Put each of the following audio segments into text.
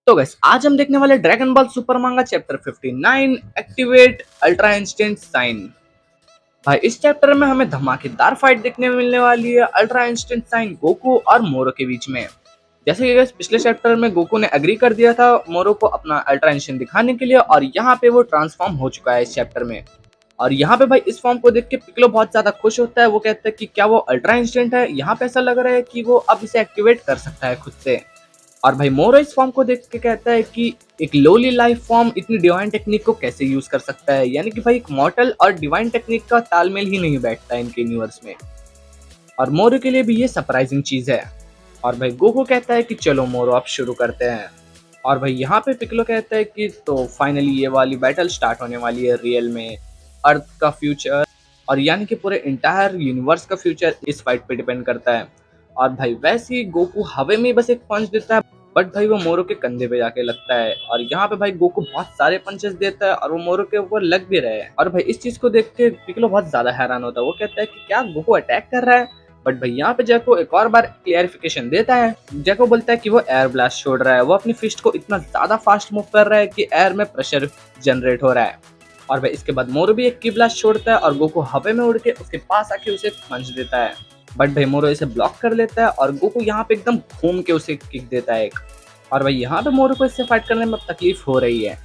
तो गैस आज हम देखने वाले Dragon Ball Super manga chapter 59 activate ultra instinct sign. भाई इस चैप्टर में हमें धमाकेदार फाइट देखने में मिलने वाली है अल्ट्रा इंस्टेंट साइन गोकू और मोरो के बीच में। जैसे कि guys, पिछले चैप्टर में गोकू ने एग्री कर दिया था मोरो को अपना अल्ट्रा इंस्टेंट दिखाने के लिए और यहाँ पे वो ट्रांसफॉर्म हो चुका है इस चैप्टर में। और यहाँ पे भाई इस फॉर्म को देख के पिकलो बहुत ज्यादा खुश होता है। वो कहता है कि क्या वो अल्ट्रा इंस्टेंट है। यहाँ पे ऐसा लग रहा है कि वो अब इसे एक्टिवेट कर सकता है खुद से। और भाई मोरो इस फॉर्म को देख के कहता है कि एक लोली लाइफ फॉर्म इतनी डिवाइन टेक्निक को कैसे यूज कर सकता है। यानी कि भाई एक मॉर्टल और डिवाइन टेक्निक का तालमेल ही नहीं बैठता इनके यूनिवर्स में। और मोरो के लिए भी ये सरप्राइजिंग चीज है। और भाई गोकू कहता है कि चलो मोरो अब शुरू करते हैं। और भाई यहाँ पे पिकलो कहता है कि तो फाइनली ये वाली बैटल स्टार्ट होने वाली है रियल में। अर्थ का फ्यूचर और यानी कि पूरे इंटायर यूनिवर्स का फ्यूचर इस फाइट पे डिपेंड करता है। और भाई वैसे ही गोकू हवा में बस एक पंच देता है बट भाई वो मोरो के कंधे पे जाके लगता है। और यहाँ पे भाई गोकू बहुत सारे पंचेस देता है और वो मोरो के ऊपर लग भी रहे हैं। और भाई इस चीज को देख के पिकलो बहुत ज्यादा हैरान होता है। वो कहता है कि क्या गोकू अटैक कर रहा है। बट भाई यहाँ पे जैको एक और बार क्लियरिफिकेशन देता है। जैको बोलता है कि वो एयर ब्लास्ट छोड़ रहा है। वो अपनी फिस्ट को इतना ज्यादा फास्ट मूव कर रहा है कि एयर में प्रेशर जनरेट हो रहा है। और भाई इसके बाद मोरो भी एक की ब्लास्ट छोड़ता है और गोकू हवा में उड़ के उसके पास आके उसे पंच देता है। बट भाई मोरो इसे ब्लॉक कर लेता है और गोकू यहाँ पे एकदम घूम के उसे किक देता है एक। और भाई यहाँ पे मोरो को इससे फाइट करने में तकलीफ हो रही है।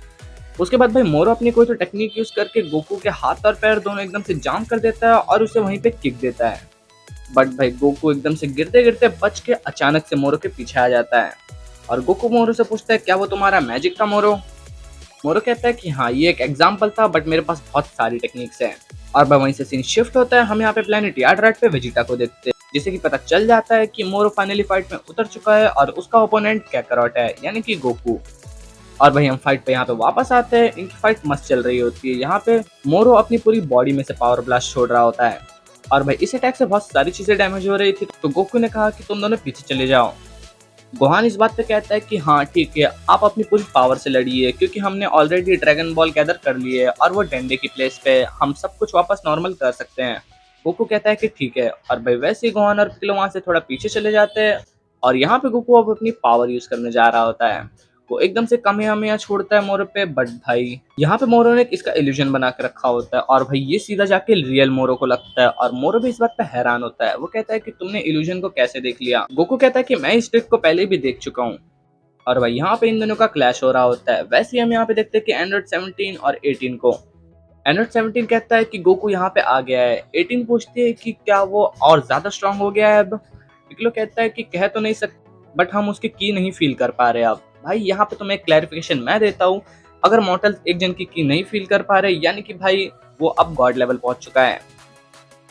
उसके बाद भाई मोरो अपनी कोई तो टेक्निक यूज करके गोकू के हाथ और पैर दोनों एकदम से जाम कर देता है और उसे वहीं पे किक देता है। बट भाई गोकू एकदम से गिरते गिरते बच के अचानक से मोरो के पीछे आ जाता है। और गोकू मोरो से पूछता है क्या वो तुम्हारा मैजिक था मोरो। मोरो कहता है कि हाँ ये एक एग्जाम्पल था बट मेरे पास बहुत सारी टेक्निक्स हैं। और भाई वहीं से सीन शिफ्ट होता है। हम यहाँ पे प्लेनेट यार्ड पे वेजिटा को देखते हैं जिसे कि पता चल जाता है कि मोरो फाइनली फाइट में उतर चुका है और उसका ओपोनेंट कैकरॉट है यानी कि गोकू। और भाई हम फाइट पे यहाँ पे वापस आते हैं। इनकी फाइट मस्त चल रही होती है। यहाँ पे मोरो अपनी पूरी बॉडी में से पावर ब्लास्ट छोड़ रहा होता है। और भाई इस अटैक से बहुत सारी चीजें डैमेज हो रही थी तो गोकू ने कहा कि तुम दोनों पीछे चले जाओ। गोहान इस बात पे कहता है कि हाँ ठीक है आप अपनी पूरी पावर से लड़िए क्योंकि हमने ऑलरेडी ड्रैगन बॉल गैदर कर लिए है और वो डंडे की प्लेस पे हम सब कुछ वापस नॉर्मल कर सकते हैं। गोकू कहता है कि ठीक है। और भाई वैसे ही गोहान और पिक्लो वहां से थोड़ा पीछे चले जाते हैं। और यहाँ पे गोकू अब अपनी पावर यूज करने जा रहा होता है। वो एकदम से कामेहामेहा छोड़ता है मोरो पे बट भाई यहाँ पे मोरो ने इसका इल्यूजन बना के रखा होता है और भाई ये सीधा जाके रियल मोरो को लगता है। और मोरो भी इस बात पे हैरान होता है। वो कहता है कि तुमने इल्यूजन को कैसे देख लिया। गोकू कहता है कि मैं इस ट्रिक को पहले भी देख चुका हूँ। और भाई यहाँ पे इन दोनों का क्लैश हो रहा होता है। वैसे ही हम यहाँ पे देखते हैं कि एंड्रॉइड 17 और 18 को। एंड्रॉइड 17 कहता है कि गोकू यहाँ पे आ गया है। 18 पूछती है कि क्या वो और ज्यादा स्ट्रांग हो गया है अब। पिक्लो कहता है कि कह तो नहीं सकते बट हम उसकी की नहीं फील कर पा रहे अब। भाई यहाँ पे तुम्हें क्लैरिफिकेशन मैं देता हूँ। अगर मॉर्टल एक जन की नहीं फील कर पा रहे यानी कि भाई वो अब गॉड लेवल पहुंच चुका है।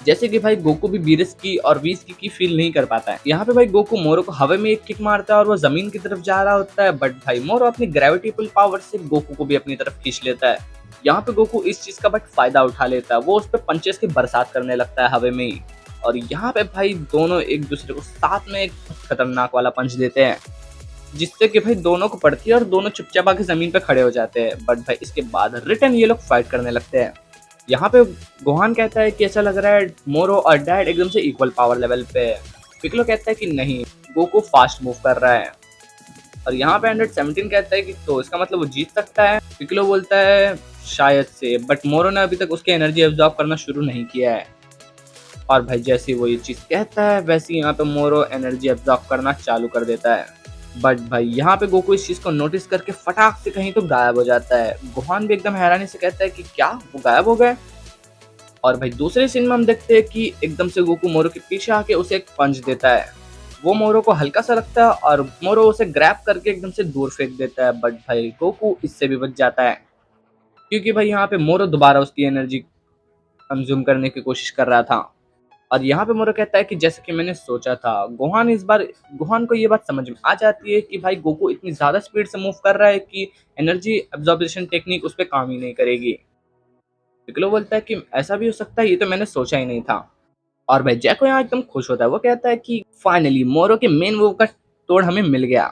जैसे कि भाई गोकू भी 20 की और 20 की फील नहीं कर पाता है। यहाँ पे भाई गोकू मोरो को हवा में एक किक मारता है और वो जमीन की तरफ जा रहा होता है बट भाई मोरो अपनी ग्रेविटी पुल पावर से गोकू को भी अपनी तरफ खींच लेता है। यहाँ पे गोकू इस चीज का बट फायदा उठा लेता है। वो उस पर पंचेस की बरसात करने लगता है हवा में ही। और यहाँ पे भाई दोनों एक दूसरे को साथ में एक खतरनाक वाला पंच देते हैं जिससे कि भाई दोनों को पड़ती है और दोनों चुपचाप आके जमीन पे खड़े हो जाते हैं। बट भाई इसके बाद रिटर्न ये लोग फाइट करने लगते हैं। यहाँ पे गोहान कहता है कि ऐसा लग रहा है मोरो और डैड एकदम से इक्वल पावर लेवल पे है। पिक्लो कहता है कि नहीं गोकू फास्ट मूव कर रहा है। और यहाँ पे 117 कहता है कि तो इसका मतलब वो जीत सकता है। पिक्लो बोलता है शायद से बट मोरो ने अभी तक उसकी एनर्जी एब्जॉर्ब करना शुरू नहीं किया है। और भाई जैसे वो ये चीज कहता है वैसे यहाँ पे मोरो एनर्जी एब्जॉर्ब करना चालू कर देता है। बट भाई यहाँ पे गोकू इस चीज को नोटिस करके फटाक से कहीं तो गायब हो जाता है। गोहान भी एकदम हैरानी से कहता है कि क्या वो गायब हो गए। और भाई दूसरे सीन में हम देखते हैं कि एकदम से गोकू मोरो के पीछे आके उसे एक पंच देता है। वो मोरो को हल्का सा लगता है और मोरो उसे ग्रैब करके एकदम से दूर फेंक देता है। बट भाई गोकू इससे भी बच जाता है क्योंकि भाई यहाँ पे मोरो दोबारा उसकी एनर्जी कंज्यूम करने की कोशिश कर रहा था। और यहाँ पे मोरो कहता है कि जैसे कि मैंने सोचा था। गोहान को ये बात समझ में आ जाती है कि भाई गोकू इतनी ज्यादा स्पीड से मूव कर रहा है कि एनर्जी एब्जॉर्प्शन टेक्निक उस पर काम ही नहीं करेगी। पिक्लो बोलता है कि ऐसा भी हो सकता है ये तो मैंने सोचा ही नहीं था। और भाई जैको यहाँ एकदम खुश होता है। वो कहता है कि फाइनली मोरो के मेन मूव का तोड़ हमें मिल गया।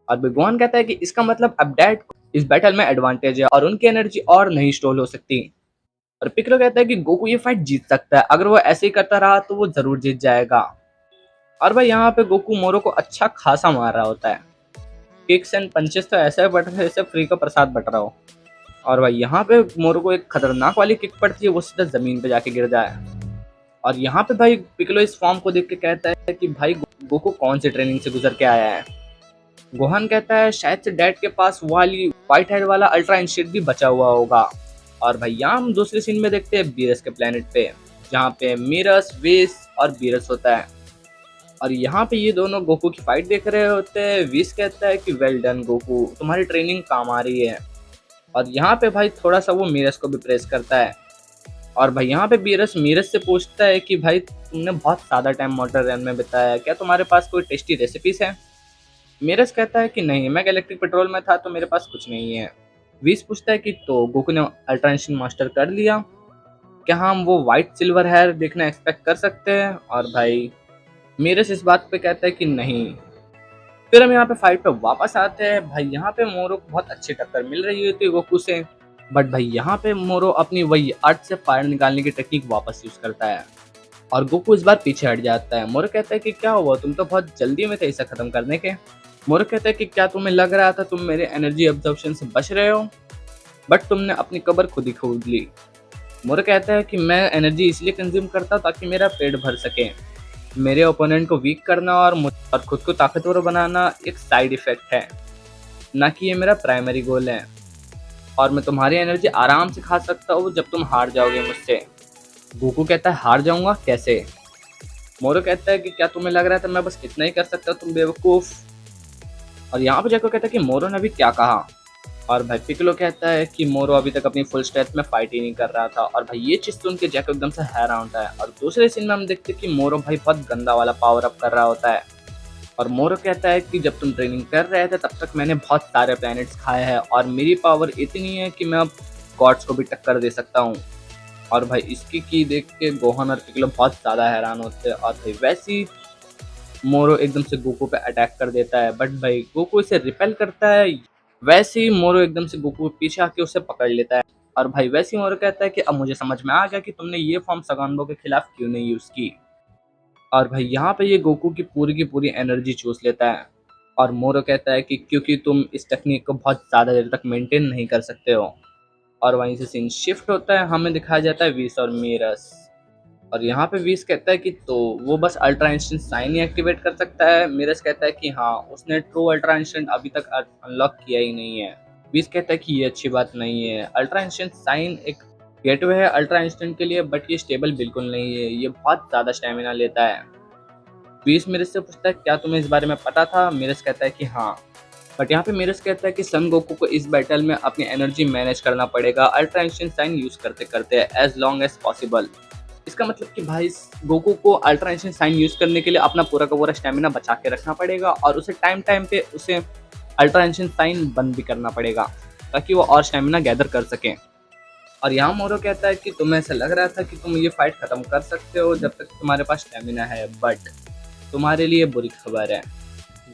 और भाई गोहान कहता है कि इसका मतलब अब डैड इस बैटल में एडवांटेज है और उनकी एनर्जी और नहीं स्टोल हो सकती। और पिक्लो कहता है कि गोकू ये फाइट जीत सकता है। अगर वो ऐसे ही करता रहा तो वो जरूर जीत जाएगा। और भाई यहाँ पे गोकू मोरो को अच्छा खासा मार रहा होता है। किक्स एंड पंचेस तो ऐसे बट रहे जैसे फ्री का प्रसाद बट रहा हो। और भाई यहाँ पे मोरू को एक खतरनाक वाली किक पड़ती है, वो सीधा जमीन पे जाके गिर जाए। और यहाँ पे भाई पिccolo इस फॉर्म को देख के कहता है कि भाई गोकू कौन सी ट्रेनिंग से गुजर के आया है। गोहान कहता है शायद से डैड के पास वाली व्हाइट हेड वाला अल्ट्रा इंस्टेंट भी बचा हुआ होगा। और भाई यहाँ हम दूसरे सीन में देखते हैं बीरस के प्लेनेट पे, जहाँ पे मीरस वेस और बीरस होता है। और यहाँ पे ये दोनों गोकू की फाइट देख रहे होते हैं। विस कहता है कि वेल डन गोकू, तुम्हारी ट्रेनिंग काम आ रही है। और यहाँ पे भाई थोड़ा सा वो मीरस को भी प्रेस करता है। और भाई यहाँ पे बीरस मीरस से पूछता है कि भाई तुमने बहुत ज़्यादा टाइम मोटर रन में बिताया, क्या तुम्हारे पास कोई टेस्टी रेसिपीज है। मीरस कहता है कि नहीं, मैं गैलेक्टिक पेट्रोल में था तो मेरे पास कुछ नहीं है। विस पूछता है कि तो गोकू ने अल्ट्रा इंस्टेंट मास्टर कर लिया, क्या हम वो वाइट सिल्वर हेयर देखना एक्सपेक्ट कर सकते हैं। और भाई मीरस इस बात पे कहता है कि नहीं। फिर हम यहाँ पे फाइट पे वापस आते हैं। भाई यहाँ पे मोरो को बहुत अच्छी टक्कर मिल रही होती है गोकू से, बट भाई यहाँ पे मोरो अपनी वही अर्थ से फायर निकालने की टेक्निक वापस यूज करता है और गोकू इस बार पीछे हट जाता है। मोरो कहता है कि क्या हुआ, तुम तो बहुत जल्दी में थे इसे खत्म करने के। मोरो कहता है कि क्या तुम्हें लग रहा था तुम मेरे एनर्जी अब्जॉर्प्शन से बच रहे हो, बट तुमने अपनी कब्र खुद ही खोद ली। मोरो कहता है कि मैं एनर्जी इसलिए कंज्यूम करता हूँ ताकि मेरा पेट भर सके। मेरे ओपोनेंट को वीक करना और खुद को ताकतवर बनाना एक साइड इफेक्ट है, ना कि ये मेरा प्राइमरी गोल है। और मैं तुम्हारी एनर्जी आराम से खा सकता हूँ जब तुम हार जाओगे मुझसे। गोकू कहता है हार जाऊंगा कैसे। मोरो कहता है कि क्या तुम्हें लग रहा था मैं बस इतना ही कर सकता हूँ, तुम बेवकूफ। और यहाँ पे जैको कहता है कि मोरो ने अभी क्या कहा। और भाई पिccolo कहता है कि मोरो अभी तक अपनी फुल स्ट्रेंथ में फाइट ही नहीं कर रहा था। और भाई ये चीज सुन के जैको एकदम से हैरान होता है। और दूसरे सीन में हम देखते हैं कि मोरो भाई बहुत गंदा वाला पावर अप कर रहा होता है। और मोरो कहता है कि जब तुम ट्रेनिंग कर रहे थे तब तक मैंने बहुत सारे प्लैनेट्स खाए हैं और मेरी पावर इतनी है कि मैं अब गॉड्स को भी टक्कर दे सकता हूँ। और भाई इसकी की देख के गोहान और पिccolo बहुत ज़्यादा हैरान होते हैं। और भाई वैसे ही मोरो एकदम से गोकू पे अटैक कर देता है, बट भाई गोकू इसे रिपेल करता है। वैसे ही मोरो एकदम से गोकू के पीछे आके उसे पकड़ लेता है। और भाई वैसे ही मोरो कहता है कि अब मुझे समझ में आ गया कि तुमने ये फॉर्म सगानबो के खिलाफ क्यों नहीं यूज़ की। और भाई यहाँ पे ये गोकू की पूरी एनर्जी चूस लेता है। और मोरो कहता है कि क्योंकि तुम इस टेक्निक को बहुत ज़्यादा देर तक मेंटेन नहीं कर सकते हो। और वहीं से सीन शिफ्ट होता है, हमें दिखाया जाता है विस और मीरस। और यहाँ पे विस कहता है कि तो वो बस अल्ट्रा इंस्टेंट साइन ही एक्टिवेट कर सकता है। मीरस कहता है कि हाँ, उसने ट्रू अल्ट्रा इंस्टेंट अभी तक अनलॉक किया ही नहीं है। विस कहता है कि ये अच्छी बात नहीं है, अल्ट्रा इंस्टेंट साइन एक गेटवे है अल्ट्रा इंस्टेंट के लिए, बट ये स्टेबल बिल्कुल नहीं है, ये बहुत ज़्यादा स्टेमिना लेता है। विस मीरस से पूछता है क्या तुम्हें इस बारे में पता था। मीरस कहता है कि हाँ, बट यहाँ पे मीरस कहता है कि सन गोकू को इस बैटल में अपनी एनर्जी मैनेज करना पड़ेगा अल्ट्रा इंस्टेंट साइन यूज करते करते एज लॉन्ग एज पॉसिबल। इसका मतलब कि भाई गोकू को अल्ट्रा इंस्टेंट साइन यूज करने के लिए अपना पूरा का पूरा स्टेमिना बचा के रखना पड़ेगा और उसे टाइम टाइम पे उसे अल्ट्रा इंस्टेंट साइन बंद भी करना पड़ेगा ताकि वो और स्टेमिना गैदर कर सके। और यहाँ मोरो कहता है कि तुम्हें ऐसा लग रहा था कि तुम ये फाइट खत्म कर सकते हो जब तक तुम्हारे पास स्टेमिना है, बट तुम्हारे लिए बुरी खबर है।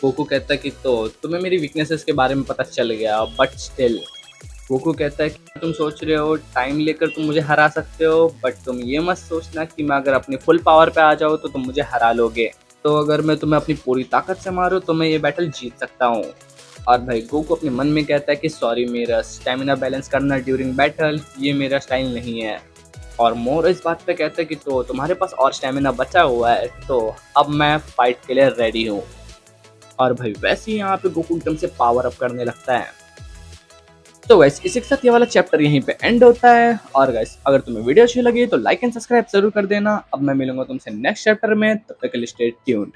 गोकू कहता है कि तो तुम्हें मेरी वीकनेसेस के बारे में पता चल गया, बट स्टिल। गोकू कहता है कि तुम सोच रहे हो टाइम लेकर तुम मुझे हरा सकते हो, बट तुम ये मत सोचना कि मैं अगर अपनी फुल पावर पे आ जाऊँ तो तुम मुझे हरा लोगे। तो अगर मैं तुम्हें अपनी पूरी ताकत से मारूँ तो मैं ये बैटल जीत सकता हूँ। और भाई गोकू अपने मन में कहता है कि सॉरी, मेरा स्टेमिना बैलेंस करना ड्यूरिंग बैटल ये मेरा स्टाइल नहीं है। और मोर इस बात पे कहता है कि तो तुम्हारे पास और स्टेमिना बचा हुआ है, तो अब मैं फाइट के लिए रेडी हूँ। और भाई वैसे ही यहाँ पे गोकू एकदम से पावर अप करने लगता है। तो वैसे इसी के साथ ये वाला चैप्टर यहीं पे एंड होता है। और गाइस अगर तुम्हें वीडियो अच्छी लगी तो लाइक एंड सब्सक्राइब जरूर कर देना। अब मैं मिलूंगा तुमसे नेक्स्ट चैप्टर में, तब तक के लिए स्टे ट्यून्ड।